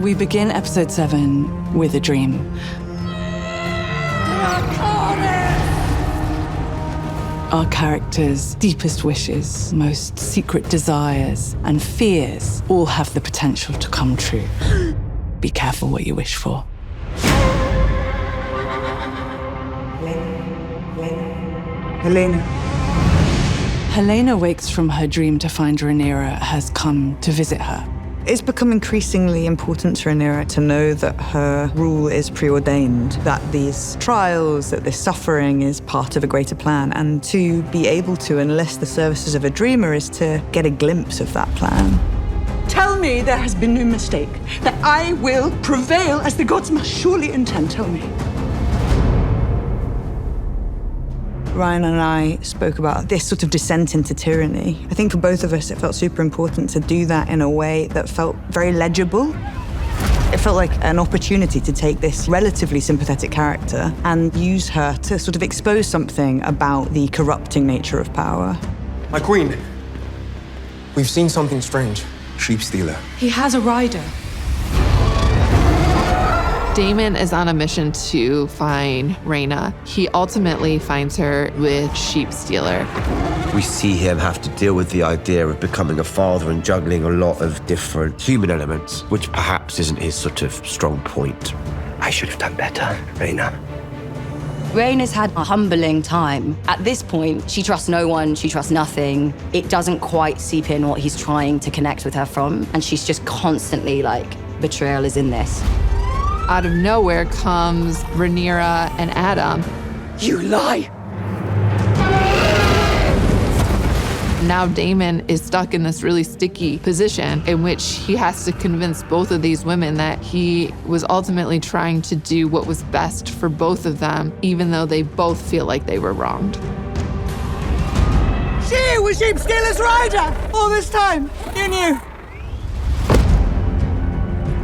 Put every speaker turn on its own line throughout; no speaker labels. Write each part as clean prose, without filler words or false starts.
We begin episode 7 with a dream. Our characters' deepest wishes, most secret desires, and fears all have the potential to come true. Be careful what you wish for. Helena wakes from her dream to find Rhaenyra has come to visit her.
It's become increasingly important to Rhaenyra to know that her rule is preordained, that these trials, that this suffering is part of a greater plan, and to be able to enlist the services of a dreamer is to get a glimpse of that plan.
Tell me there has been no mistake, that I will prevail as the gods must surely intend. Tell me.
Ryan and I spoke about this sort of descent into tyranny. I think for both of us, it felt super important to do that in a way that felt very legible. It felt like an opportunity to take this relatively sympathetic character and use her to sort of expose something about the corrupting nature of power.
My queen, we've seen something strange.
Sheep stealer.
He has a rider.
Daemon is on a mission to find Rhaenyra. He ultimately finds her with Sheep Stealer.
We see him have to deal with the idea of becoming a father and juggling a lot of different human elements, which perhaps isn't his sort of strong point. I should have done better, Rhaenyra.
Rhaenyra's had a humbling time. At this point, she trusts no one, she trusts nothing. It doesn't quite seep in what he's trying to connect with her from, and she's just constantly like, betrayal is in this.
Out of nowhere comes Rhaenyra and Adam.
You lie!
Now Daemon is stuck in this really sticky position in which he has to convince both of these women that he was ultimately trying to do what was best for both of them, even though they both feel like they were wronged.
She was Sheep Stealer's rider all this time. You knew.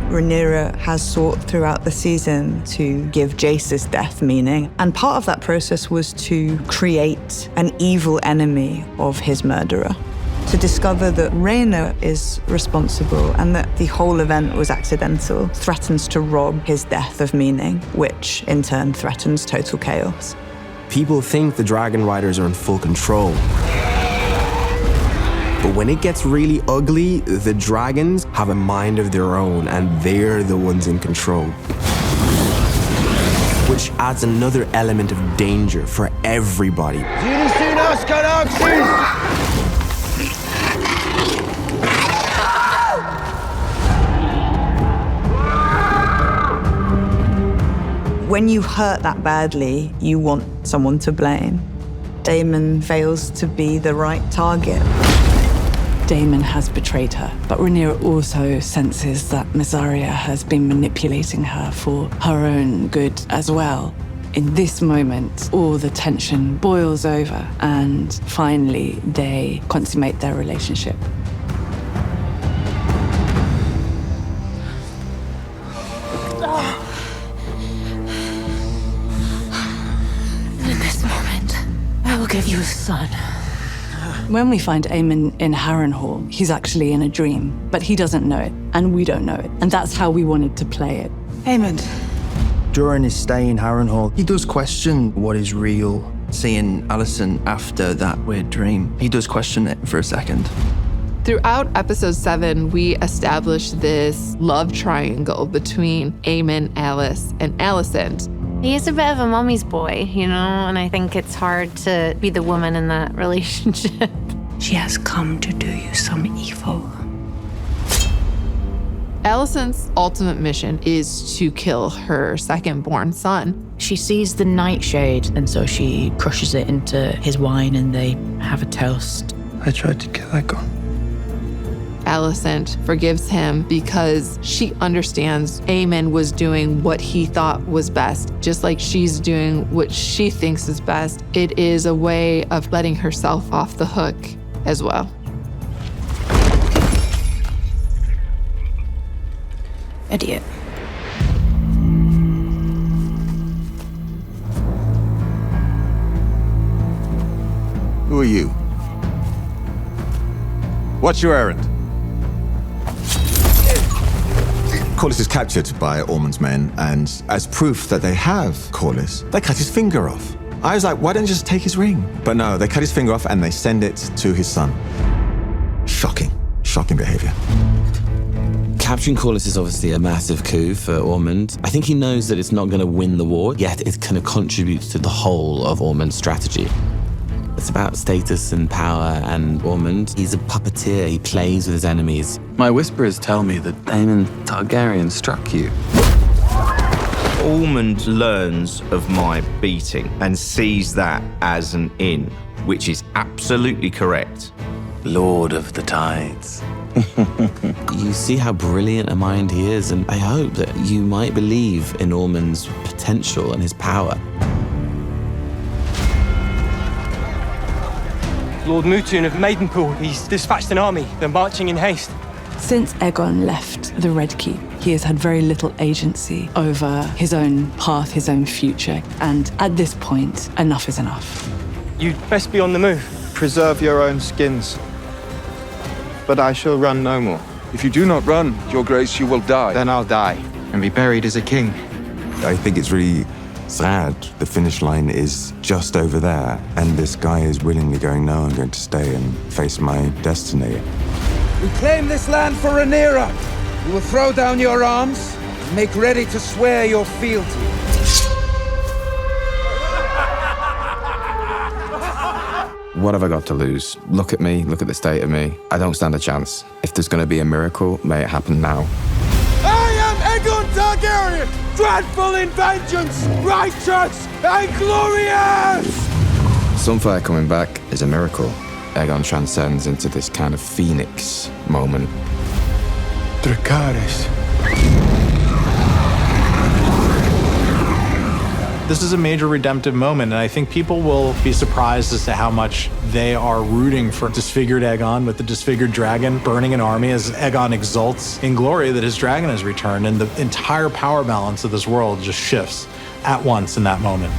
Rhaenyra has sought throughout the season to give Jace's death meaning, and part of that process was to create an evil enemy of his murderer. To discover that Rhaenyra is responsible and that the whole event was accidental threatens to rob his death of meaning, which in turn threatens total chaos.
People think the Dragon Riders are in full control. But when it gets really ugly, the dragons have a mind of their own, and they're the ones in control. Which adds another element of danger for everybody.
When you hurt that badly, you want someone to blame. Daemon fails to be the right target.
Daemon has betrayed her, but Rhaenyra also senses that Mysaria has been manipulating her for her own good as well. In this moment, all the tension boils over, and finally, they consummate their relationship.
In this moment, I will give you a son.
When we find Aemond in Harrenhal, he's actually in a dream, but he doesn't know it, and we don't know it. And that's how we wanted to play it.
Aemond.
During his stay in Harrenhal, he does question what is real. Seeing Alicent after that weird dream, he does question it for a second.
Throughout episode 7, we established this love triangle between Aemond, Alice, and Alicent.
He is a bit of a mommy's boy, you know, and I think it's hard to be the woman in that relationship.
She has come to do you some evil.
Alicent's ultimate mission is to kill her second-born son.
She sees the nightshade, and so she crushes it into his wine, and they have a toast.
I tried to kill Aegon.
Alicent forgives him because she understands Aemond was doing what he thought was best, just like she's doing what she thinks is best. It is a way of letting herself off the hook as well.
Idiot.
Who are you? What's your errand? Corlys is captured by Ormund's men, and as proof that they have Corlys, they cut his finger off. I was like, why don't you just take his ring? But no, they cut his finger off and they send it to his son. Shocking. Shocking behavior.
Capturing Corlys is obviously a massive coup for Ormund. I think he knows that it's not going to win the war, yet it kind of contributes to the whole of Ormund's strategy. It's about status and power, and Ormund, he's a puppeteer. He plays with his enemies.
My whisperers tell me that Aemond Targaryen struck you.
Ormund learns of my beating and sees that as an in, which is absolutely correct.
Lord of the Tides.
You see how brilliant a mind he is, and I hope that you might believe in Ormund's potential and his power.
Lord Mutun of Maidenpool, he's dispatched an army. They're marching in haste.
Since Aegon left the Red Keep, he has had very little agency over his own path, his own future. And at this point, enough is enough.
You'd best be on the move.
Preserve your own skins. But I shall run no more.
If you do not run, Your Grace, you will die.
Then I'll die and be buried as a king.
I think it's really sad. The finish line is just over there, and this guy is willingly going, no, I'm going to stay and face my destiny.
We claim this land for Rhaenyra. You will throw down your arms and make ready to swear your fealty.
What have I got to lose? Look at me, look at the state of me. I don't stand a chance. If there's going to be a miracle, may it happen now.
I am Aegon Targaryen, dreadful in vengeance, righteous and glorious!
Sunfire coming back is a miracle. Aegon transcends into this kind of phoenix moment.
Dracarys.
This is a major redemptive moment, and I think people will be surprised as to how much they are rooting for disfigured Aegon with the disfigured dragon burning an army as Aegon exults in glory that his dragon has returned, and the entire power balance of this world just shifts at once in that moment.